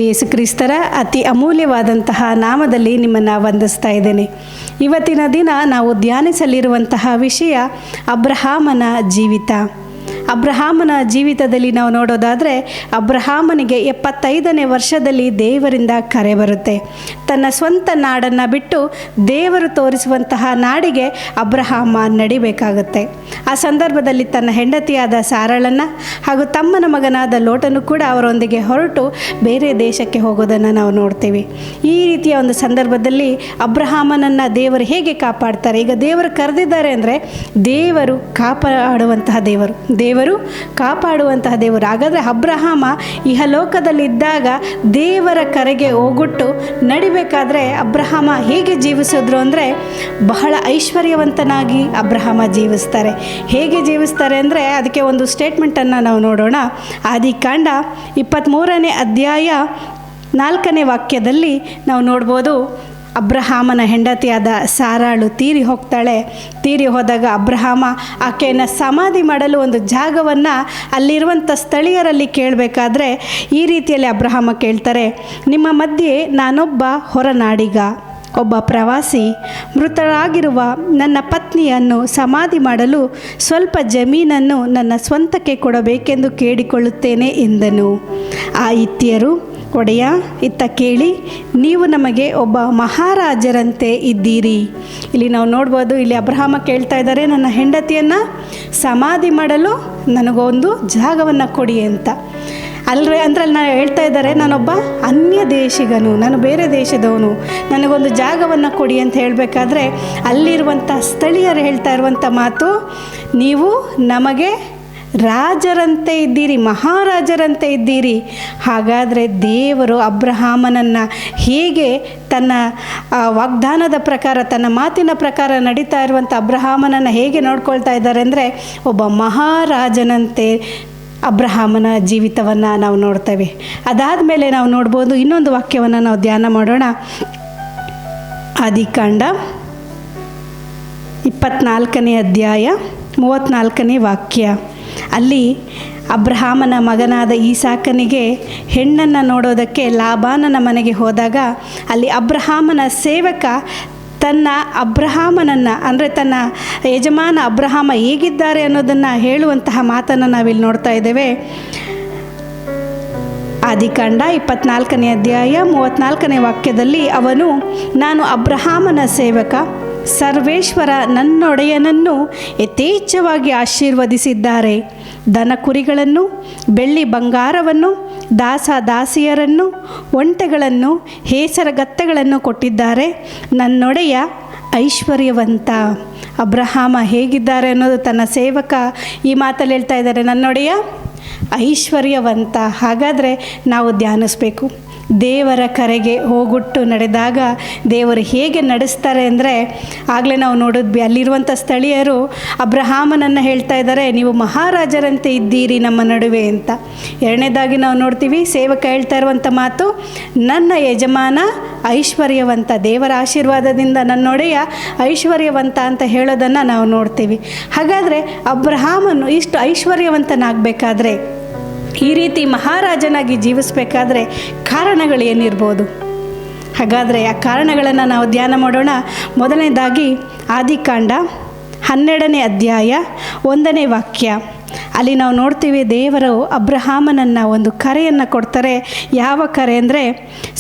ಯೇಸು ಕ್ರಿಸ್ತರ ಅತಿ ಅಮೂಲ್ಯವಾದಂತಹ ನಾಮದಲ್ಲಿ ನಿಮ್ಮನ್ನು ವಂದಿಸ್ತಾ ಇದ್ದೇನೆ. ಇವತ್ತಿನ ದಿನ ನಾವು ಧ್ಯಾನಿಸಲಿರುವಂತಹ ವಿಷಯ ಅಬ್ರಹಾಮನ ಜೀವಿತ. ಅಬ್ರಹಾಮನ ಜೀವಿತದಲ್ಲಿ ನಾವು ನೋಡೋದಾದರೆ, ಅಬ್ರಹಾಮನಿಗೆ 75ನೇ ವರ್ಷದಲ್ಲಿ ದೇವರಿಂದ ಕರೆ ಬರುತ್ತೆ. ತನ್ನ ಸ್ವಂತ ನಾಡನ್ನು ಬಿಟ್ಟು ದೇವರು ತೋರಿಸುವಂತಹ ನಾಡಿಗೆ ಅಬ್ರಹಾಮ ನಡಿಬೇಕಾಗುತ್ತೆ. ಆ ಸಂದರ್ಭದಲ್ಲಿ ತನ್ನ ಹೆಂಡತಿಯಾದ ಸಾರಳನ್ನು ಹಾಗೂ ತಮ್ಮನ ಮಗನಾದ ಲೋಟನು ಕೂಡ ಅವರೊಂದಿಗೆ ಹೊರಟು ಬೇರೆ ದೇಶಕ್ಕೆ ಹೋಗೋದನ್ನು ನಾವು ನೋಡ್ತೀವಿ. ಈ ರೀತಿಯ ಒಂದು ಸಂದರ್ಭದಲ್ಲಿ ಅಬ್ರಹಾಮನನ್ನು ದೇವರು ಹೇಗೆ ಕಾಪಾಡ್ತಾರೆ? ಈಗ ದೇವರು ಕರೆದಿದ್ದಾರೆ ಅಂದರೆ ದೇವರು ಕಾಪಾಡುವಂತಹ ದೇವರು ಕಾಪಾಡುವಂತಹ ದೇವರು. ಹಾಗಾದರೆ ಅಬ್ರಹಾಮ ಇಹಲೋಕದಲ್ಲಿದ್ದಾಗ ದೇವರ ಕರೆಗೆ ಹೋಗುಟ್ಟು ನಡಿಬೇಕಾದ್ರೆ ಅಬ್ರಹಾಮ ಹೇಗೆ ಜೀವಿಸಿದ್ರು ಅಂದರೆ, ಬಹಳ ಐಶ್ವರ್ಯವಂತನಾಗಿ ಅಬ್ರಹಾಮ ಜೀವಿಸ್ತಾರೆ. ಹೇಗೆ ಜೀವಿಸ್ತಾರೆ ಅಂದರೆ ಅದಕ್ಕೆ ಒಂದು ಸ್ಟೇಟ್ಮೆಂಟನ್ನು ನಾವು ನೋಡೋಣ. ಆದಿಕಾಂಡ 23ನೇ ಅಧ್ಯಾಯ 4ನೇ ವಾಕ್ಯದಲ್ಲಿ ನಾವು ನೋಡ್ಬೋದು. ಅಬ್ರಹಾಮನ ಹೆಂಡತಿಯಾದ ಸಾರಾಳು ತೀರಿ ಹೋಗ್ತಾಳೆ. ತೀರಿ ಹೋದಾಗ ಅಬ್ರಹಾಮ ಆಕೆಯನ್ನು ಸಮಾಧಿ ಮಾಡಲು ಒಂದು ಜಾಗವನ್ನು ಅಲ್ಲಿರುವಂಥ ಸ್ಥಳೀಯರಲ್ಲಿ ಕೇಳಬೇಕಾದ್ರೆ ಈ ರೀತಿಯಲ್ಲಿ ಅಬ್ರಹಾಮ ಕೇಳ್ತಾರೆ, ನಿಮ್ಮ ಮಧ್ಯೆ ನಾನೊಬ್ಬ ಹೊರನಾಡಿಗ, ಒಬ್ಬ ಪ್ರವಾಸಿ, ಮೃತರಾಗಿರುವ ನನ್ನ ಪತ್ನಿಯನ್ನು ಸಮಾಧಿ ಮಾಡಲು ಸ್ವಲ್ಪ ಜಮೀನನ್ನು ನನ್ನ ಸ್ವಂತಕ್ಕೆ ಕೊಡಬೇಕೆಂದು ಕೇಳಿಕೊಳ್ಳುತ್ತೇನೆ ಎಂದನು. ಆ ಹಿತ್ತಿಯರು, ಒಡೆಯ, ಇತ್ತ ಕೇಳಿ, ನೀವು ನಮಗೆ ಒಬ್ಬ ಮಹಾರಾಜರಂತೆ ಇದ್ದೀರಿ. ಇಲ್ಲಿ ನಾವು ನೋಡ್ಬೋದು, ಇಲ್ಲಿ ಅಬ್ರಹಾಮ ಕೇಳ್ತಾ ಇದ್ದಾರೆ, ನನ್ನ ಹೆಂಡತಿಯನ್ನು ಸಮಾಧಿ ಮಾಡಲು ನನಗೊಂದು ಜಾಗವನ್ನು ಕೊಡಿ ಅಂತ. ಅಂದರೆ ನಾನು ಹೇಳ್ತಾ ಇದ್ದಾರೆ, ನಾನೊಬ್ಬ ಅನ್ಯ ದೇಶಿಗನು, ನಾನು ಬೇರೆ ದೇಶದವನು, ನನಗೊಂದು ಜಾಗವನ್ನು ಕೊಡಿ ಅಂತ ಹೇಳಬೇಕಾದ್ರೆ ಅಲ್ಲಿರುವಂಥ ಸ್ಥಳೀಯರು ಹೇಳ್ತಾ ಇರುವಂಥ ಮಾತು, ನೀವು ನಮಗೆ ರಾಜರಂತೆ ಇದ್ದೀರಿ, ಮಹಾರಾಜರಂತೆ ಇದ್ದೀರಿ. ಹಾಗಾದರೆ ದೇವರು ಅಬ್ರಹಾಮನನ್ನು ಹೇಗೆ ತನ್ನ ವಾಗ್ದಾನದ ಪ್ರಕಾರ, ತನ್ನ ಮಾತಿನ ಪ್ರಕಾರ ನಡೀತಾ ಇರುವಂಥ ಅಬ್ರಹಾಮನನ್ನು ಹೇಗೆ ನೋಡ್ಕೊಳ್ತಾ ಇದ್ದಾರೆ ಅಂದರೆ, ಒಬ್ಬ ಮಹಾರಾಜನಂತೆ ಅಬ್ರಹಾಮನ ಜೀವಿತವನ್ನು ನಾವು ನೋಡ್ತೇವೆ. ಅದಾದ ಮೇಲೆ ನಾವು ನೋಡ್ಬೋದು, ಇನ್ನೊಂದು ವಾಕ್ಯವನ್ನು ನಾವು ಧ್ಯಾನ ಮಾಡೋಣ. ಆದಿಕಾಂಡ 24ನೇ ಅಧ್ಯಾಯ 34ನೇ ವಾಕ್ಯ. ಅಲ್ಲಿ ಅಬ್ರಹಾಮನ ಮಗನಾದ ಈಸಾಕನಿಗೆ ಹೆಣ್ಣನ್ನು ನೋಡೋದಕ್ಕೆ ಲಾಬಾನನ ಮನೆಗೆ ಹೋದಾಗ ಅಲ್ಲಿ ಅಬ್ರಹಾಮನ ಸೇವಕ ತನ್ನ ಅಬ್ರಹಾಮನನ್ನು, ಅಂದರೆ ತನ್ನ ಯಜಮಾನ ಅಬ್ರಹಾಮ ಹೇಗಿದ್ದಾರೆ ಅನ್ನೋದನ್ನು ಹೇಳುವಂತಹ ಮಾತನ್ನು ನಾವಿಲ್ಲಿ ನೋಡ್ತಾ ಇದ್ದೇವೆ. ಆದಿಕಾಂಡ 24ನೇ ಅಧ್ಯಾಯ 34ನೇ ವಾಕ್ಯದಲ್ಲಿ ಅವನು, ನಾನು ಅಬ್ರಹಾಮನ ಸೇವಕ, ಸರ್ವೇಶ್ವರ ನನ್ನೊಡೆಯನನ್ನು ಯಥೇಚ್ಛವಾಗಿ ಆಶೀರ್ವದಿಸಿದ್ದಾರೆ. ದನ ಕುರಿಗಳನ್ನು, ಬೆಳ್ಳಿ ಬಂಗಾರವನ್ನು, ದಾಸ ದಾಸಿಯರನ್ನು, ಒಂಟೆಗಳನ್ನು, ಹೇಸರಗತ್ತೆಗಳನ್ನು ಕೊಟ್ಟಿದ್ದಾರೆ. ನನ್ನೊಡೆಯ ಐಶ್ವರ್ಯವಂತ. ಅಬ್ರಹಾಮ ಹೇಗಿದ್ದಾರೆ ಅನ್ನೋದು ತನ್ನ ಸೇವಕ ಈ ಮಾತಲ್ಲಿ ಹೇಳ್ತಾ ಇದ್ದಾರೆ, ನನ್ನೊಡೆಯ ಐಶ್ವರ್ಯವಂತ. ಹಾಗಾದರೆ ನಾವು ಧ್ಯಾನಿಸಬೇಕು, ದೇವರ ಕರೆಗೆ ಹೋಗುಟ್ಟು ನಡೆದಾಗ ದೇವರು ಹೇಗೆ ನಡೆಸ್ತಾರೆ ಅಂದರೆ, ಆಗಲೇ ನಾವು ನೋಡಿದ್ವಿ, ಅಲ್ಲಿರುವಂಥ ಸ್ಥಳೀಯರು ಅಬ್ರಹಾಮನನ್ನು ಹೇಳ್ತಾ ಇದ್ದಾರೆ, ನೀವು ಮಹಾರಾಜರಂತೆ ಇದ್ದೀರಿ ನಮ್ಮ ನಡುವೆ ಅಂತ. ಎರಡನೇದಾಗಿ ನಾವು ನೋಡ್ತೀವಿ, ಸೇವಕ ಹೇಳ್ತಾ ಇರುವಂಥ ಮಾತು, ನನ್ನ ಯಜಮಾನ ಐಶ್ವರ್ಯವಂತ, ದೇವರ ಆಶೀರ್ವಾದದಿಂದ ನನ್ನೊಡೆಯ ಐಶ್ವರ್ಯವಂತ ಅಂತ ಹೇಳೋದನ್ನು ನಾವು ನೋಡ್ತೀವಿ. ಹಾಗಾದರೆ ಅಬ್ರಹಾಮನು ಇಷ್ಟು ಐಶ್ವರ್ಯವಂತನಾಗಬೇಕಾದ್ರೆ, ಈ ರೀತಿ ಮಹಾರಾಜನಾಗಿ ಜೀವಿಸಬೇಕಾದ್ರೆ ಕಾರಣಗಳು ಏನಿರ್ಬೋದು? ಹಾಗಾದರೆ ಆ ಕಾರಣಗಳನ್ನು ನಾವು ಧ್ಯಾನ ಮಾಡೋಣ. ಮೊದಲನೇದಾಗಿ ಆದಿಕಾಂಡ 12ನೇ ಅಧ್ಯಾಯ 1ನೇ ವಾಕ್ಯ. ಅಲ್ಲಿ ನಾವು ನೋಡ್ತೀವಿ, ದೇವರು ಅಬ್ರಹಾಮನನ್ನು ಒಂದು ಕರೆಯನ್ನು ಕೊಡ್ತಾರೆ. ಯಾವ ಕರೆ ಅಂದರೆ,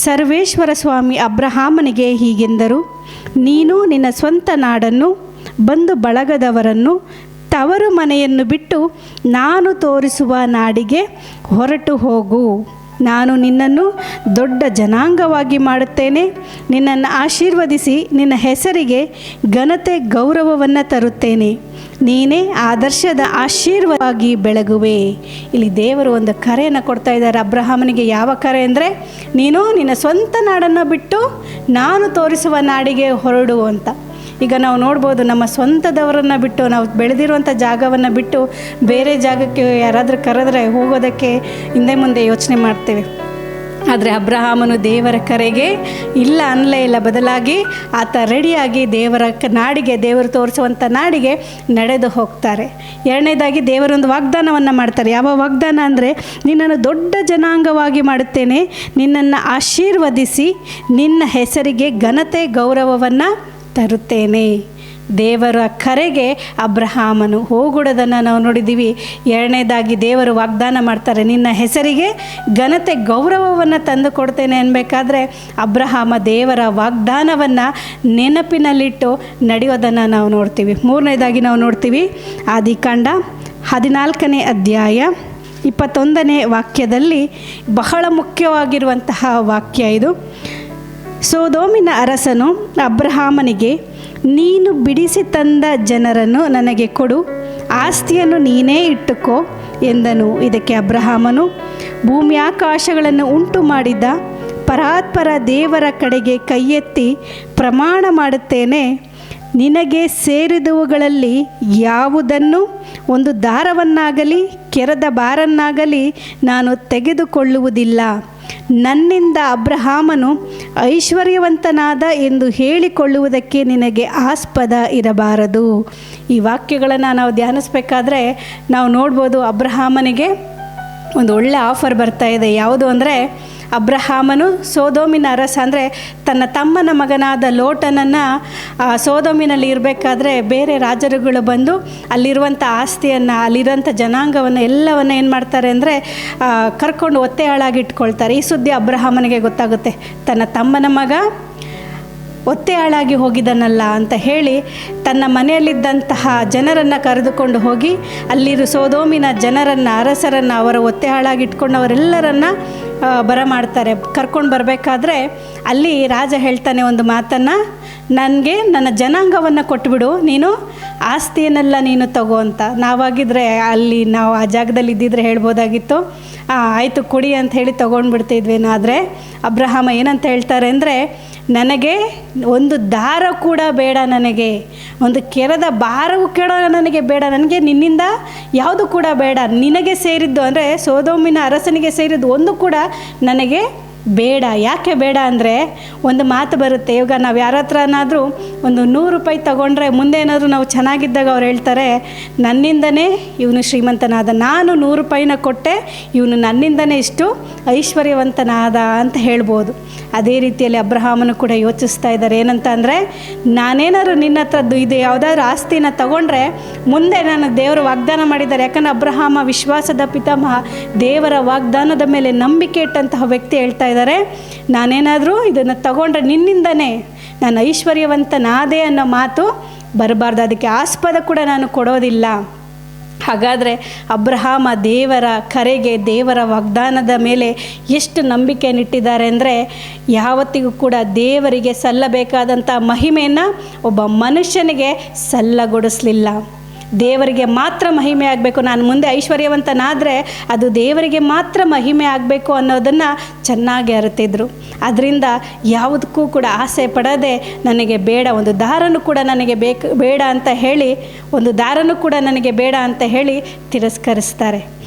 ಸರ್ವೇಶ್ವರ ಸ್ವಾಮಿ ಅಬ್ರಹಾಮನಿಗೆ ಹೀಗೆಂದರು, ನೀನು ನಿನ್ನ ಸ್ವಂತ ನಾಡನ್ನು, ಬಂಧು ಬಳಗದವರನ್ನು, ತವರು ಮನೆಯನ್ನು ಬಿಟ್ಟು ನಾನು ತೋರಿಸುವ ನಾಡಿಗೆ ಹೊರಟು ಹೋಗು. ನಾನು ನಿನ್ನನ್ನು ದೊಡ್ಡ ಜನಾಂಗವಾಗಿ ಮಾಡುತ್ತೇನೆ, ನಿನ್ನನ್ನು ಆಶೀರ್ವದಿಸಿ ನಿನ್ನ ಹೆಸರಿಗೆ ಘನತೆ ಗೌರವವನ್ನು ತರುತ್ತೇನೆ, ನೀನೇ ಆದರ್ಶದ ಆಶೀರ್ವಾದವಾಗಿ ಬೆಳಗುವೆ. ಇಲ್ಲಿ ದೇವರು ಒಂದು ಕರೆಯನ್ನು ಕೊಡ್ತಾ ಇದ್ದಾರೆ ಅಬ್ರಹಾಮನಿಗೆ. ಯಾವ ಕರೆ ಅಂದರೆ, ನೀನು ನಿನ್ನ ಸ್ವಂತ ನಾಡನ್ನು ಬಿಟ್ಟು ನಾನು ತೋರಿಸುವ ನಾಡಿಗೆ ಹೊರಡು ಅಂತ. ಈಗ ನಾವು ನೋಡ್ಬೋದು, ನಮ್ಮ ಸ್ವಂತದವರನ್ನು ಬಿಟ್ಟು, ನಾವು ಬೆಳೆದಿರುವಂಥ ಜಾಗವನ್ನು ಬಿಟ್ಟು ಬೇರೆ ಜಾಗಕ್ಕೆ ಯಾರಾದರೂ ಕರೆದ್ರೆ ಹೋಗೋದಕ್ಕೆ ಹಿಂದೆ ಮುಂದೆ ಯೋಚನೆ ಮಾಡ್ತೇವೆ. ಆದರೆ ಅಬ್ರಹಾಮನು ದೇವರ ಕರೆಗೆ ಇಲ್ಲ ಅನ್ನಲೇ ಇಲ್ಲ, ಬದಲಾಗಿ ಆತ ರೆಡಿಯಾಗಿ ದೇವರ ನಾಡಿಗೆ, ದೇವರು ತೋರಿಸುವಂಥ ನಾಡಿಗೆ ನಡೆದು ಹೋಗ್ತಾರೆ. ಎರಡನೇದಾಗಿ ದೇವರೊಂದು ವಾಗ್ದಾನವನ್ನು ಮಾಡ್ತಾರೆ. ಯಾವ ವಾಗ್ದಾನ ಅಂದರೆ, ನಿನ್ನನ್ನು ದೊಡ್ಡ ಜನಾಂಗವಾಗಿ ಮಾಡುತ್ತೇನೆ, ನಿನ್ನನ್ನು ಆಶೀರ್ವದಿಸಿ ನಿನ್ನ ಹೆಸರಿಗೆ ಘನತೆ ಗೌರವವನ್ನು ತರುತ್ತೇನೆ. ದೇವರ ಕರೆಗೆ ಅಬ್ರಹಾಮನು ಹೋಗುವುದನ್ನು ನಾವು ನೋಡಿದ್ದೀವಿ. ಎರಡನೇದಾಗಿ ದೇವರು ವಾಗ್ದಾನ ಮಾಡ್ತಾರೆ, ನಿನ್ನ ಹೆಸರಿಗೆ ಘನತೆ ಗೌರವವನ್ನು ತಂದು ಕೊಡ್ತೇನೆ ಅನ್ಬೇಕಾದ್ರೆ ಅಬ್ರಹಾಮ ದೇವರ ವಾಗ್ದಾನವನ್ನು ನೆನಪಿನಲ್ಲಿಟ್ಟು ನಡೆಯೋದನ್ನು ನಾವು ನೋಡ್ತೀವಿ. ಮೂರನೇದಾಗಿ ನಾವು ನೋಡ್ತೀವಿ ಆದಿಕಾಂಡ 14ನೇ ಅಧ್ಯಾಯ 21ನೇ ವಾಕ್ಯದಲ್ಲಿ ಬಹಳ ಮುಖ್ಯವಾಗಿರುವಂತಹ ವಾಕ್ಯ ಇದು. ಸೊದೋಮಿನ ಅರಸನು ಅಬ್ರಹಾಮನಿಗೆ, ನೀನು ಬಿಡಿಸಿ ತಂದ ಜನರನ್ನು ನನಗೆ ಕೊಡು, ಆಸ್ತಿಯನ್ನು ನೀನೇ ಇಟ್ಟುಕೋ ಎಂದನು. ಇದಕ್ಕೆ ಅಬ್ರಹಾಮನು, ಭೂಮ್ಯಾಕಾಶಗಳನ್ನು ಉಂಟು ಮಾಡಿದ ಪರಾತ್ಪರ ದೇವರ ಕಡೆಗೆ ಕೈಯೆತ್ತಿ ಪ್ರಮಾಣ ಮಾಡುತ್ತೇನೆ, ನಿನಗೆ ಸೇರಿದವುಗಳಲ್ಲಿ ಯಾವುದನ್ನು ಒಂದು ದಾರವನ್ನಾಗಲಿ ಕೆರದ ಬಾರನ್ನಾಗಲಿ ನಾನು ತೆಗೆದುಕೊಳ್ಳುವುದಿಲ್ಲ. ನನ್ನಿಂದ ಅಬ್ರಹಾಮನು ಐಶ್ವರ್ಯವಂತನಾದ ಎಂದು ಹೇಳಿಕೊಳ್ಳುವುದಕ್ಕೆ ನಿನಗೆ ಆಸ್ಪದ ಇರಬಾರದು. ಈ ವಾಕ್ಯಗಳನ್ನು ನಾವು ಧ್ಯಾನಿಸಬೇಕಾದ್ರೆ ನಾವು ನೋಡ್ಬೋದು, ಅಬ್ರಹಾಮನಿಗೆ ಒಂದು ಒಳ್ಳೆ ಆಫರ್ ಬರ್ತಾ ಇದೆ. ಯಾವುದು ಅಂದರೆ, ಅಬ್ರಹಾಮನು ಸೊದೋಮಿನ ಅರಸ, ಅಂದರೆ ತನ್ನ ತಮ್ಮನ ಮಗನಾದ ಲೋಟನನ್ನು ಸೊದೋಮಿನಲ್ಲಿ ಇರಬೇಕಾದ್ರೆ ಬೇರೆ ರಾಜರುಗಳು ಬಂದು ಅಲ್ಲಿರುವಂಥ ಆಸ್ತಿಯನ್ನು, ಅಲ್ಲಿರುವಂಥ ಜನಾಂಗವನ್ನು ಎಲ್ಲವನ್ನು ಏನು ಮಾಡ್ತಾರೆ ಅಂದರೆ ಕರ್ಕೊಂಡು ಒತ್ತೆ ಹಾಳಾಗಿ ಇಟ್ಕೊಳ್ತಾರೆ. ಈ ಸುದ್ದಿ ಅಬ್ರಹಾಮನಿಗೆ ಗೊತ್ತಾಗುತ್ತೆ. ತನ್ನ ತಮ್ಮನ ಮಗ ಒತ್ತೆ ಹಾಳಾಗಿ ಹೋಗಿದನಲ್ಲ ಅಂತ ಹೇಳಿ ತನ್ನ ಮನೆಯಲ್ಲಿದ್ದಂತಹ ಜನರನ್ನು ಕರೆದುಕೊಂಡು ಹೋಗಿ ಅಲ್ಲಿರು ಸೊದೋಮಿನ ಜನರನ್ನು, ಅರಸರನ್ನು, ಅವರ ಒತ್ತೆ ಹಾಳಾಗಿ ಇಟ್ಕೊಂಡವರೆಲ್ಲರನ್ನು ಬರಮಾಡ್ತಾರೆ. ಕರ್ಕೊಂಡು ಬರಬೇಕಾದ್ರೆ ಅಲ್ಲಿ ರಾಜ ಹೇಳ್ತಾನೆ ಒಂದು ಮಾತನ್ನು, ನನಗೆ ನನ್ನ ಜನಾಂಗವನ್ನು ಕೊಟ್ಟುಬಿಡು, ನೀನು ಆಸ್ತಿಯನ್ನೆಲ್ಲ ನೀನು ತಗೋ ಅಂತ. ನಾವಾಗಿದ್ದರೆ ಅಲ್ಲಿ ನಾವು ಆ ಜಾಗದಲ್ಲಿ ಇದ್ದಿದ್ರೆ ಹೇಳ್ಬೋದಾಗಿತ್ತು, ಆಯಿತು ಕೊಡಿ ಅಂತ ಹೇಳಿ ತೊಗೊಂಡ್ಬಿಡ್ತಿದ್ವೇನೋ. ಆದರೆ ಅಬ್ರಹಾಮ ಏನಂತ ಹೇಳ್ತಾರೆ ಅಂದರೆ, ನನಗೆ ಒಂದು ದಾರ ಕೂಡ ಬೇಡ, ನನಗೆ ಒಂದು ಕೆರದ ಭಾರವು ಕೂಡ ನನಗೆ ಬೇಡ, ನನಗೆ ನಿನ್ನಿಂದ ಯಾವುದು ಕೂಡ ಬೇಡ, ನಿನಗೆ ಸೇರಿದ್ದು ಅಂದರೆ ಸೊದೋಮಿನ ಅರಸನಿಗೆ ಸೇರಿದ್ದು ಒಂದು ಕೂಡ ನನಗೆ ಬೇಡ. ಯಾಕೆ ಬೇಡ ಅಂದರೆ, ಒಂದು ಮಾತು ಬರುತ್ತೆ, ಇವಾಗ ನಾವು ಯಾರ ಹತ್ರನಾದರೂ ಒಂದು 100 ರೂಪಾಯಿ ತೊಗೊಂಡ್ರೆ ಮುಂದೆ ಏನಾದರೂ ನಾವು ಚೆನ್ನಾಗಿದ್ದಾಗ ಅವ್ರು ಹೇಳ್ತಾರೆ, ನನ್ನಿಂದನೇ ಇವನು ಶ್ರೀಮಂತನಾದ, ನಾನು 100 ರೂಪಾಯಿನ ಕೊಟ್ಟೆ, ಇವನು ನನ್ನಿಂದನೇ ಇಷ್ಟು ಐಶ್ವರ್ಯವಂತನಾದ ಅಂತ ಹೇಳ್ಬೋದು. ಅದೇ ರೀತಿಯಲ್ಲಿ ಅಬ್ರಹಾಮನು ಕೂಡ ಯೋಚಿಸ್ತಾ ಇದ್ದಾರೆ. ಏನಂತ ಅಂದರೆ, ನಾನೇನಾದ್ರು ನಿನ್ನ ಹತ್ರದ್ದು ಇದು ಯಾವುದಾದ್ರೂ ಆಸ್ತಿನ ತಗೊಂಡ್ರೆ ಮುಂದೆ ನಾನು ದೇವರು ವಾಗ್ದಾನ ಮಾಡಿದ್ದಾರೆ. ಯಾಕಂದರೆ ಅಬ್ರಹಾಮ ವಿಶ್ವಾಸದ ಪಿತಾಮಹ, ದೇವರ ವಾಗ್ದಾನದ ಮೇಲೆ ನಂಬಿಕೆ ಇಟ್ಟಂತಹ ವ್ಯಕ್ತಿ ಹೇಳ್ತಾ ಇದ್ದಾರೆ, ನಾನೇನಾದರೂ ಇದನ್ನು ತಗೊಂಡ್ರೆ ನಿನ್ನಿಂದನೇ ನಾನು ಐಶ್ವರ್ಯವಂತನಾದೆ ಅನ್ನೋ ಮಾತು ಬರಬಾರ್ದು, ಅದಕ್ಕೆ ಆಸ್ಪದ ಕೂಡ ನಾನು ಕೊಡೋದಿಲ್ಲ. ಹಾಗಾದರೆ ಅಬ್ರಹಾಮ ದೇವರ ಕರೆಗೆ, ದೇವರ ವಾಗ್ದಾನದ ಮೇಲೆ ಎಷ್ಟು ನಂಬಿಕೆಯನ್ನಿಟ್ಟಿದ್ದಾರೆ ಅಂದರೆ, ಯಾವತ್ತಿಗೂ ಕೂಡ ದೇವರಿಗೆ ಸಲ್ಲಬೇಕಾದಂಥ ಮಹಿಮೆಯನ್ನು ಒಬ್ಬ ಮನುಷ್ಯನಿಗೆ ಸಲ್ಲಗೊಡಿಸಲಿಲ್ಲ. ದೇವರಿಗೆ ಮಾತ್ರ ಮಹಿಮೆ ಆಗಬೇಕು, ನಾನು ಮುಂದೆ ಐಶ್ವರ್ಯವಂತನಾದರೆ ಅದು ದೇವರಿಗೆ ಮಾತ್ರ ಮಹಿಮೆ ಆಗಬೇಕು ಅನ್ನೋದನ್ನು ಚೆನ್ನಾಗಿ ಅರಿತಿದ್ರು. ಅದರಿಂದ ಯಾವುದಕ್ಕೂ ಕೂಡ ಆಸೆ ಪಡದೆ, ನನಗೆ ಬೇಡ, ಒಂದು ದಾರನೂ ಕೂಡ ನನಗೆ ಬೇಡ ಅಂತ ಹೇಳಿ, ಒಂದು ದಾರನೂ ಕೂಡ ನನಗೆ ಬೇಡ ಅಂತ ಹೇಳಿ ತಿರಸ್ಕರಿಸ್ತಾರೆ.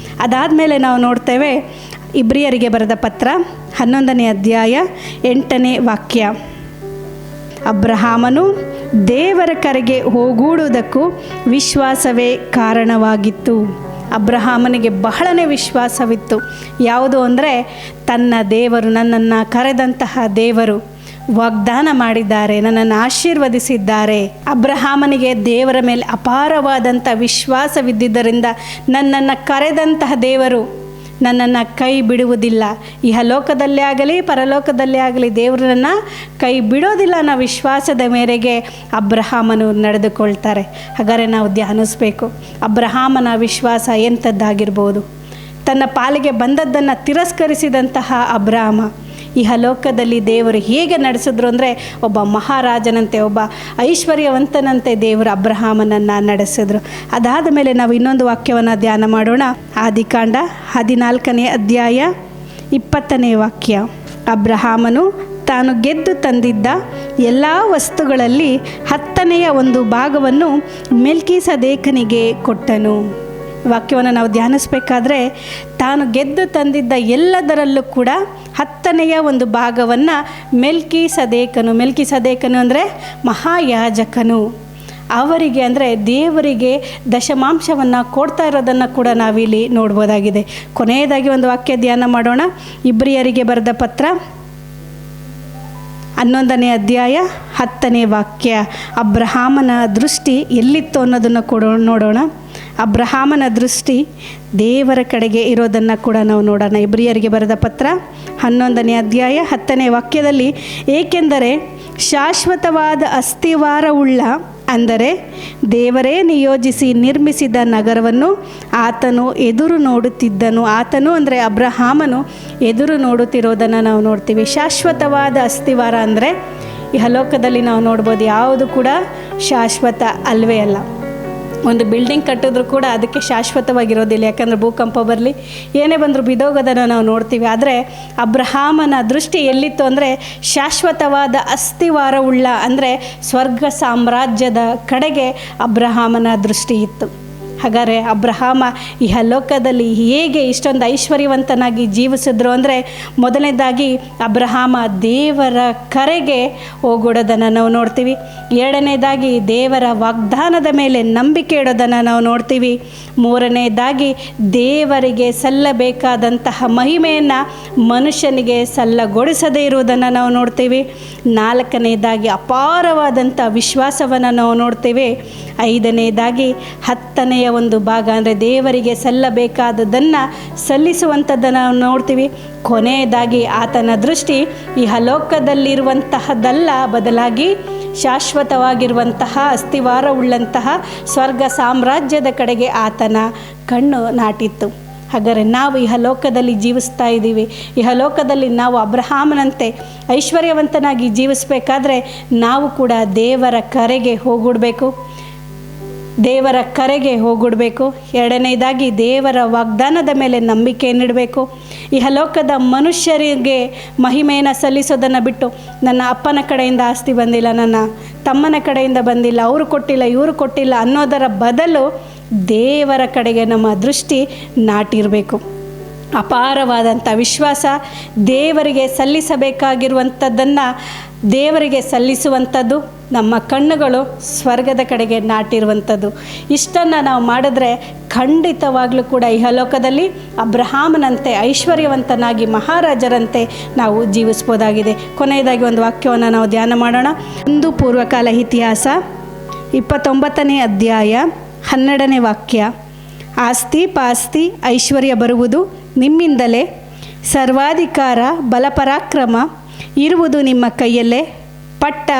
ಅದಾದಮೇಲೆ ನಾವು ನೋಡ್ತೇವೆ ಇಬ್ರಿಯರಿಗೆ ಬರೆದ ಪತ್ರ 11ನೇ ಅಧ್ಯಾಯ 8ನೇ ವಾಕ್ಯ. ಅಬ್ರಹಾಮನು ದೇವರ ಕರೆಗೆ ಹೋಗೂಡುವುದಕ್ಕೂ ವಿಶ್ವಾಸವೇ ಕಾರಣವಾಗಿತ್ತು. ಅಬ್ರಹಾಮನಿಗೆ ಬಹಳನೇ ವಿಶ್ವಾಸವಿತ್ತು. ಯಾವುದು ಅಂದರೆ, ತನ್ನ ದೇವರು, ನನ್ನನ್ನು ಕರೆದಂತಹ ದೇವರು ವಾಗ್ದಾನ ಮಾಡಿದ್ದಾರೆ, ನನ್ನನ್ನು ಆಶೀರ್ವದಿಸಿದ್ದಾರೆ. ಅಬ್ರಹಾಮನಿಗೆ ದೇವರ ಮೇಲೆ ಅಪಾರವಾದಂಥ ವಿಶ್ವಾಸವಿದ್ದಿದ್ದರಿಂದ ನನ್ನನ್ನು ಕರೆದಂತಹ ದೇವರು ನನ್ನನ್ನು ಕೈ ಬಿಡುವುದಿಲ್ಲ. ಇಹಲೋಕದಲ್ಲೇ ಆಗಲಿ ಪರಲೋಕದಲ್ಲೇ ಆಗಲಿ ದೇವರನ್ನು ಕೈ ಬಿಡೋದಿಲ್ಲ ಅನ್ನೋ ವಿಶ್ವಾಸದ ಮೇರೆಗೆ ಅಬ್ರಹಾಮನು ನಡೆದುಕೊಳ್ತಾರೆ. ಹಾಗಾದರೆ ನಾವು ಧ್ಯಾನಿಸಬೇಕು, ಅಬ್ರಹಾಮನ ವಿಶ್ವಾಸ ಎಂಥದ್ದಾಗಿರ್ಬೋದು. ತನ್ನ ಪಾಲಿಗೆ ಬಂದದ್ದನ್ನು ತಿರಸ್ಕರಿಸಿದಂತಹ ಅಬ್ರಹಾಮ ಇಹಲೋಕದಲ್ಲಿ ದೇವರು ಹೇಗೆ ನಡೆಸಿದ್ರು ಅಂದರೆ, ಒಬ್ಬ ಮಹಾರಾಜನಂತೆ, ಒಬ್ಬ ಐಶ್ವರ್ಯವಂತನಂತೆ ದೇವರು ಅಬ್ರಹಾಮನನ್ನು ನಡೆಸಿದ್ರು. ಅದಾದ ಮೇಲೆ ನಾವು ಇನ್ನೊಂದು ವಾಕ್ಯವನ್ನು ಧ್ಯಾನ ಮಾಡೋಣ. ಆದಿಕಾಂಡ 14ನೇ ಅಧ್ಯಾಯ 20ನೇ ವಾಕ್ಯ. ಅಬ್ರಹಾಮನು ತಾನು ಗೆದ್ದು ತಂದಿದ್ದ ಎಲ್ಲ ವಸ್ತುಗಳಲ್ಲಿ 10ನೇ ಒಂದು ಭಾಗವನ್ನು ಮೆಲ್ಕಿಸೆದೇಕನಿಗೆ ಕೊಟ್ಟನು. ವಾಕ್ಯವನ್ನು ನಾವು ಧ್ಯಾನಿಸಬೇಕಾದ್ರೆ ತಾನು ಗೆದ್ದು ತಂದಿದ್ದ ಎಲ್ಲದರಲ್ಲೂ ಕೂಡ 10ನೇ ಒಂದು ಭಾಗವನ್ನು ಮೆಲ್ಕಿಸದೇಕನು ಅಂದರೆ ಮಹಾಯಾಜಕನು ಅವರಿಗೆ ಅಂದರೆ ದೇವರಿಗೆ ದಶಮಾಂಶವನ್ನು ಕೊಡ್ತಾ ಇರೋದನ್ನು ಕೂಡ ನಾವಿಲ್ಲಿ ನೋಡ್ಬೋದಾಗಿದೆ. ಕೊನೆಯದಾಗಿ ಒಂದು ವಾಕ್ಯ ಧ್ಯಾನ ಮಾಡೋಣ. ಇಬ್ರಿಯರಿಗೆ ಬರೆದ ಪತ್ರ 11ನೇ ಅಧ್ಯಾಯ 10ನೇ ವಾಕ್ಯ. ಅಬ್ರಹಾಮನ ದೃಷ್ಟಿ ಎಲ್ಲಿತ್ತು ಅನ್ನೋದನ್ನು ನೋಡೋಣ. ಅಬ್ರಹಾಮನ ದೃಷ್ಟಿ ದೇವರ ಕಡೆಗೆ ಇರೋದನ್ನು ಕೂಡ ನಾವು ನೋಡೋಣ. ಇಬ್ರಿಯರಿಗೆ ಬರೆದ ಪತ್ರ 11ನೇ ಅಧ್ಯಾಯ 10ನೇ ವಾಕ್ಯದಲ್ಲಿ, ಏಕೆಂದರೆ ಶಾಶ್ವತವಾದ ಅಸ್ತಿವಾರವುಳ್ಳ ಅಂದರೆ ದೇವರೇ ನಿಯೋಜಿಸಿ ನಿರ್ಮಿಸಿದ ನಗರವನ್ನು ಆತನು ಎದುರು ನೋಡುತ್ತಿದ್ದನು. ಆತನು ಅಂದರೆ ಅಬ್ರಹಾಮನು ಎದುರು ನೋಡುತ್ತಿರೋದನ್ನು ನಾವು ನೋಡ್ತೀವಿ. ಶಾಶ್ವತವಾದ ಅಸ್ತಿವಾರ ಅಂದರೆ ಇಹಲೋಕದಲ್ಲಿ ನಾವು ನೋಡ್ಬೋದು, ಯಾವುದು ಕೂಡ ಶಾಶ್ವತ ಅಲ್ವೇ ಅಲ್ಲ. ಒಂದು ಬಿಲ್ಡಿಂಗ್ ಕಟ್ಟಿದ್ರೂ ಕೂಡ ಅದಕ್ಕೆ ಶಾಶ್ವತವಾಗಿರೋದಿಲ್ಲ, ಯಾಕಂದರೆ ಭೂಕಂಪ ಬರಲಿ ಏನೇ ಬಂದರೂ ಬಿದೋಗೋದನ್ನು ನಾವು ನೋಡ್ತೀವಿ. ಆದರೆ ಅಬ್ರಹಾಮನ ದೃಷ್ಟಿ ಎಲ್ಲಿತ್ತು ಅಂದರೆ ಶಾಶ್ವತವಾದ ಅಸ್ತಿವಾರವುಳ್ಳ ಅಂದರೆ ಸ್ವರ್ಗ ಸಾಮ್ರಾಜ್ಯದ ಕಡೆಗೆ ಅಬ್ರಹಾಮನ ದೃಷ್ಟಿ ಇತ್ತು. ಹಾಗಾದರೆ ಅಬ್ರಹಾಮ ಇಹಲೋಕದಲ್ಲಿ ಹೇಗೆ ಇಷ್ಟೊಂದು ಐಶ್ವರ್ಯವಂತನಾಗಿ ಜೀವಿಸಿದ್ರು ಅಂದರೆ, ಮೊದಲನೇದಾಗಿ ಅಬ್ರಹಾಮ ದೇವರ ಕರೆಗೆ ಹೋಗೋಡೋದನ್ನು ನಾವು ನೋಡ್ತೀವಿ. ಎರಡನೇದಾಗಿ ದೇವರ ವಾಗ್ದಾನದ ಮೇಲೆ ನಂಬಿಕೆ ಇಡೋದನ್ನು ನಾವು ನೋಡ್ತೀವಿ. ಮೂರನೇದಾಗಿ ದೇವರಿಗೆ ಸಲ್ಲಬೇಕಾದಂತಹ ಮಹಿಮೆಯನ್ನು ಮನುಷ್ಯನಿಗೆ ಸಲ್ಲಗೊಳಿಸದೇ ಇರುವುದನ್ನು ನಾವು ನೋಡ್ತೀವಿ. ನಾಲ್ಕನೇದಾಗಿ ಅಪಾರವಾದಂಥ ವಿಶ್ವಾಸವನ್ನು ನಾವು ನೋಡ್ತೀವಿ. ಐದನೇದಾಗಿ 10ನೇ ಒಂದು ಭಾಗ ಅಂದರೆ ದೇವರಿಗೆ ಸಲ್ಲಬೇಕಾದದನ್ನು ಸಲ್ಲಿಸುವಂಥದ್ದನ್ನು ನಾವು ನೋಡ್ತೀವಿ. ಕೊನೆಯದಾಗಿ ಆತನ ದೃಷ್ಟಿ ಇಹಲೋಕದಲ್ಲಿರುವಂತಹದ್ದಲ್ಲ, ಬದಲಾಗಿ ಶಾಶ್ವತವಾಗಿರುವಂತಹ ಅಸ್ತಿವಾರವುಳ್ಳಂತಹ ಸ್ವರ್ಗ ಸಾಮ್ರಾಜ್ಯದ ಕಡೆಗೆ ಆತನ ಕಣ್ಣು ನಾಟಿತ್ತು. ಹಾಗಾದರೆ ನಾವು ಇಹಲೋಕದಲ್ಲಿ ಜೀವಿಸ್ತಾ ಇದ್ದೀವಿ. ಇಹಲೋಕದಲ್ಲಿ ನಾವು ಅಬ್ರಹಾಮನಂತೆ ಐಶ್ವರ್ಯವಂತನಾಗಿ ಜೀವಿಸಬೇಕಾದ್ರೆ ನಾವು ಕೂಡ ದೇವರ ಕರೆಗೆ ಹೋಗುಡಬೇಕು. ಎರಡನೇದಾಗಿ ದೇವರ ವಾಗ್ದಾನದ ಮೇಲೆ ನಂಬಿಕೆಯನ್ನಿಡಬೇಕು. ಇಹಲೋಕದ ಮನುಷ್ಯರಿಗೆ ಮಹಿಮೆಯನ್ನು ಸಲ್ಲಿಸೋದನ್ನು ಬಿಟ್ಟು, ನನ್ನ ಅಪ್ಪನ ಕಡೆಯಿಂದ ಆಸ್ತಿ ಬಂದಿಲ್ಲ, ನನ್ನ ತಮ್ಮನ ಕಡೆಯಿಂದ ಬಂದಿಲ್ಲ, ಅವರು ಕೊಟ್ಟಿಲ್ಲ, ಇವರು ಕೊಟ್ಟಿಲ್ಲ ಅನ್ನೋದರ ಬದಲು ದೇವರ ಕಡೆಗೆ ನಮ್ಮ ದೃಷ್ಟಿ ನಾಟಿರಬೇಕು. ಅಪಾರವಾದಂಥ ವಿಶ್ವಾಸ, ದೇವರಿಗೆ ಸಲ್ಲಿಸಬೇಕಾಗಿರುವಂಥದ್ದನ್ನು ದೇವರಿಗೆ ಸಲ್ಲಿಸುವಂಥದ್ದು, ನಮ್ಮ ಕಣ್ಣುಗಳು ಸ್ವರ್ಗದ ಕಡೆಗೆ ನಾಟಿರುವಂಥದ್ದು. ಇಷ್ಟನ್ನು ನಾವು ಮಾಡಿದ್ರೆ ಖಂಡಿತವಾಗಲೂ ಕೂಡ ಇಹಲೋಕದಲ್ಲಿ ಅಬ್ರಹಾಮನಂತೆ ಐಶ್ವರ್ಯವಂತನಾಗಿ ಮಹಾರಾಜರಂತೆ ನಾವು ಜೀವಿಸ್ಬೋದಾಗಿದೆ. ಕೊನೆಯದಾಗಿ ಒಂದು ವಾಕ್ಯವನ್ನು ನಾವು ಧ್ಯಾನ ಮಾಡೋಣ. ಒಂದು ಪೂರ್ವಕಾಲ ಇತಿಹಾಸ 29ನೇ ಅಧ್ಯಾಯ 12ನೇ ವಾಕ್ಯ. ಆಸ್ತಿ ಪಾಸ್ತಿ ಐಶ್ವರ್ಯ ಬರುವುದು ನಿಮ್ಮಿಂದಲೇ, ಸರ್ವಾಧಿಕಾರ ಬಲಪರಾಕ್ರಮ ಇರುವುದು ನಿಮ್ಮ ಕೈಯಲ್ಲೇ, ಪಟ್ಟ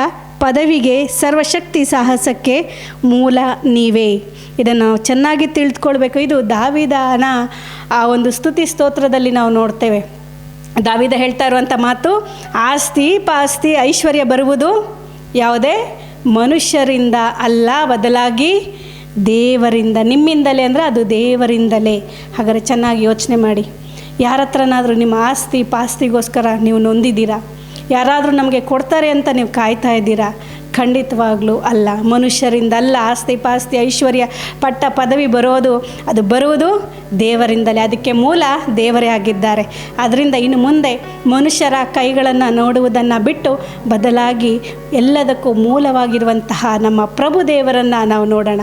ಪದವಿಗೆ ಸರ್ವಶಕ್ತಿ ಸಾಹಸಕ್ಕೆ ಮೂಲ ನೀವೇ. ಇದನ್ನು ನಾವು ಚೆನ್ನಾಗಿ ತಿಳಿದುಕೊಳ್ಬೇಕು. ಇದು ದಾವೀದನ ಆ ಒಂದು ಸ್ತುತಿ ಸ್ತೋತ್ರದಲ್ಲಿ ನಾವು ನೋಡ್ತೇವೆ. ದಾವೀದ ಹೇಳ್ತಾ ಇರುವಂಥ ಮಾತು, ಆಸ್ತಿ ಪಾಸ್ತಿ ಐಶ್ವರ್ಯ ಬರುವುದು ಯಾವುದೇ ಮನುಷ್ಯರಿಂದ ಅಲ್ಲ, ಬದಲಾಗಿ ದೇವರಿಂದ, ನಿಮ್ಮಿಂದಲೇ ಅಂದರೆ ಅದು ದೇವರಿಂದಲೇ. ಹಾಗಾದರೆ ಚೆನ್ನಾಗಿ ಯೋಚನೆ ಮಾಡಿ, ಯಾರ ಹತ್ರನಾದರೂ ನಿಮ್ಮ ಆಸ್ತಿ ಪಾಸ್ತಿಗೋಸ್ಕರ ನೀವು ನೊಂದಿದ್ದೀರಾ? ಯಾರಾದರೂ ನಮಗೆ ಕೊಡ್ತಾರೆ ಅಂತ ನೀವು ಕಾಯ್ತಾ ಇದ್ದೀರಾ? ಖಂಡಿತವಾಗ್ಲೂ ಅಲ್ಲ, ಮನುಷ್ಯರಿಂದ ಅಲ್ಲ. ಆಸ್ತಿ ಪಾಸ್ತಿ ಐಶ್ವರ್ಯ ಪಟ್ಟ ಪದವಿ ಅದು ಬರುವುದು ದೇವರಿಂದಲೇ. ಅದಕ್ಕೆ ಮೂಲ ದೇವರೇ ಆಗಿದ್ದಾರೆ. ಅದರಿಂದ ಇನ್ನು ಮುಂದೆ ಮನುಷ್ಯರ ಕೈಗಳನ್ನು ನೋಡುವುದನ್ನು ಬಿಟ್ಟು ಬದಲಾಗಿ ಎಲ್ಲದಕ್ಕೂ ಮೂಲವಾಗಿರುವಂತಹ ನಮ್ಮ ಪ್ರಭು ದೇವರನ್ನು ನಾವು ನೋಡೋಣ.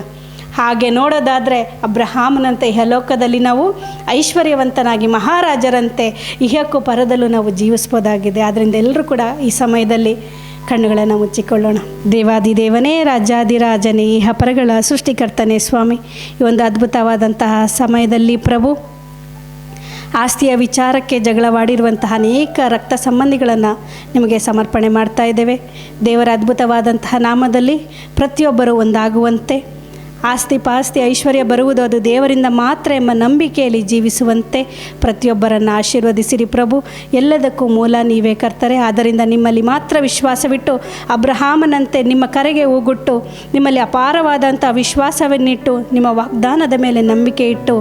ಹಾಗೆ ನೋಡೋದಾದರೆ ಅಬ್ರಹಾಮನಂತೆ ಇಹಲೋಕದಲ್ಲಿ ನಾವು ಐಶ್ವರ್ಯವಂತನಾಗಿ ಮಹಾರಾಜರಂತೆ ಇಹಕ್ಕೂ ಪರದಲ್ಲೂ ನಾವು ಜೀವಿಸ್ಬೋದಾಗಿದೆ. ಆದ್ದರಿಂದ ಎಲ್ಲರೂ ಕೂಡ ಈ ಸಮಯದಲ್ಲಿ ಕಣ್ಣುಗಳನ್ನು ಮುಚ್ಚಿಕೊಳ್ಳೋಣ. ದೇವಾದಿದೇವನೇ, ರಾಜಾದಿರಾಜನೇ, ಇಹ ಪರಗಳ ಸೃಷ್ಟಿಕರ್ತನೇ ಸ್ವಾಮಿ, ಈ ಒಂದು ಅದ್ಭುತವಾದಂತಹ ಸಮಯದಲ್ಲಿ ಪ್ರಭು, ಆಸ್ತಿಯ ವಿಚಾರಕ್ಕೆ ಜಗಳವಾಡಿರುವಂತಹ ಅನೇಕ ರಕ್ತ ಸಂಬಂಧಿಗಳನ್ನು ನಿಮಗೆ ಸಮರ್ಪಣೆ ಮಾಡ್ತಾ ಇದ್ದೇವೆ. ದೇವರ ಅದ್ಭುತವಾದಂತಹ ನಾಮದಲ್ಲಿ ಪ್ರತಿಯೊಬ್ಬರೂ ಒಂದಾಗುವಂತೆ, ಆಸ್ತಿ ಪಾಸ್ತಿ ಐಶ್ವರ್ಯ ಬರುವುದು ಅದು ದೇವರಿಂದ ಮಾತ್ರ ಎಂಬ ನಂಬಿಕೆಯಲ್ಲಿ ಜೀವಿಸುವಂತೆ ಪ್ರತಿಯೊಬ್ಬರನ್ನು ಆಶೀರ್ವದಿಸಿರಿ ಪ್ರಭು. ಎಲ್ಲದಕ್ಕೂ ಮೂಲ ನೀವೇ ಕರ್ತರೆ. ಆದ್ದರಿಂದ ನಿಮ್ಮಲ್ಲಿ ಮಾತ್ರ ವಿಶ್ವಾಸವಿಟ್ಟು ಅಬ್ರಹಾಮನಂತೆ ನಿಮ್ಮ ಕರೆಗೆ ಹೋಗುಟ್ಟು ನಿಮ್ಮಲ್ಲಿ ಅಪಾರವಾದಂಥ ವಿಶ್ವಾಸವನ್ನಿಟ್ಟು ನಿಮ್ಮ ವಾಗ್ದಾನದ ಮೇಲೆ ನಂಬಿಕೆ ಇಟ್ಟು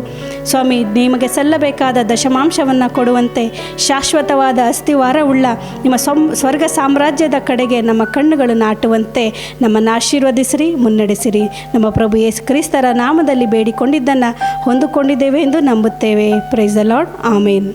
ಸ್ವಾಮಿ, ನಿಮಗೆ ಸಲ್ಲಬೇಕಾದ ದಶಮಾಂಶವನ್ನು ಕೊಡುವಂತೆ ಶಾಶ್ವತವಾದ ಅಸ್ತಿವಾರವುಳ್ಳ ನಿಮ್ಮ ಸ್ವರ್ಗ ಸಾಮ್ರಾಜ್ಯದ ಕಡೆಗೆ ನಮ್ಮ ಕಣ್ಣುಗಳು ನಾಟುವಂತೆ ನಮ್ಮನ್ನು ಆಶೀರ್ವದಿಸಿರಿ, ಮುನ್ನಡೆಸಿರಿ. ನಮ್ಮ ಪ್ರಭು ಯೇಸು ಕ್ರಿಸ್ತರ ನಾಮದಲ್ಲಿ ಬೇಡಿಕೊಂಡಿದ್ದನ್ನು ಹೊಂದಿಕೊಂಡಿದ್ದೇವೆ ಎಂದು ನಂಬುತ್ತೇವೆ. Praise the lord. ಆಮೇನ್.